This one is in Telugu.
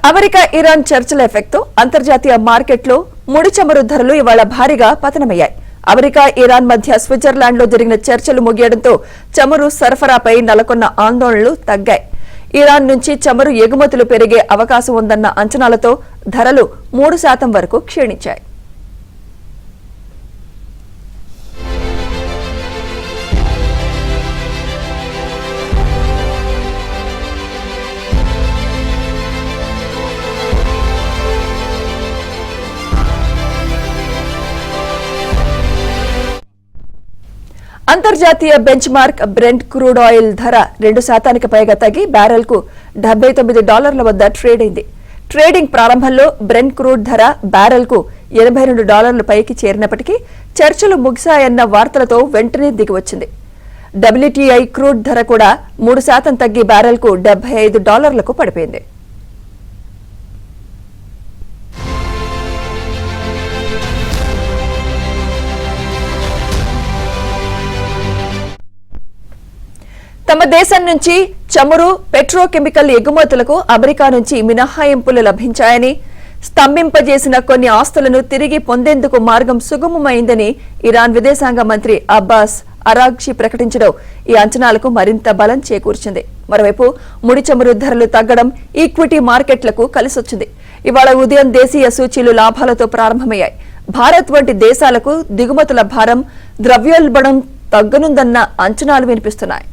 అమెరికా ఇరాన్ చర్చల ఎఫెక్ట్ తో అంతర్జాతీయ మార్కెట్లో ముడి చమురు ధరలు ఇవాళ భారీగా పతనమయ్యాయి. అమెరికా ఇరాన్ మధ్య స్విట్జర్లాండ్ లో జరిగిన చర్చలు ముగియడంతో చమురు సరఫరాపై నెలకొన్న ఆందోళనలు తగ్గాయి. ఇరాన్ నుంచి చమురు ఎగుమతులు పెరిగే అవకాశం ఉందన్న అంచనాలతో ధరలు 3% వరకు క్షీణించాయి. అంతర్జాతీయ bench mark Brent crude oil ధర 2% పైగా తగ్గి బ్యారెల్ కు $79 వద్ద ట్రేడ్ అయింది. ట్రేడింగ్ ప్రారంభంలో బ్రెంట్ క్రూడ్ ధర బ్యారెల్ కు $82 పైకి చేరినప్పటికీ చర్చలు ముగిశాయన్న వార్తలతో వెంటనే దిగివచ్చింది. WTI క్రూడ్ ధర కూడా 3% తగ్గి బ్యారెల్ కు $75కు పడిపోయింది. తమ దేశం నుంచి చమురు పెట్రోకెమికల్ ఎగుమతులకు అమెరికా నుంచి మినహాయింపులు లభించాయని, స్తంభింపజేసిన కొన్ని ఆస్తులను తిరిగి పొందేందుకు మార్గం సుగమమైందని ఇరాన్ విదేశాంగ మంత్రి అబ్బాస్ అరాగ్చి ప్రకటించడం ఈ అంచనాలకు మరింత బలం చేకూర్చింది. మరోవైపు ముడి చమురు ధరలు తగ్గడం ఈక్విటీ మార్కెట్లకు కలిసొచ్చింది. ఇవాళ ఉదయం దేశీయ సూచీలు లాభాలతో ప్రారంభమయ్యాయి. భారత్ వంటి దేశాలకు దిగుమతుల భారం, ద్రవ్యోల్బణం తగ్గనుందన్న అంచనాలు వినిపిస్తున్నాయి.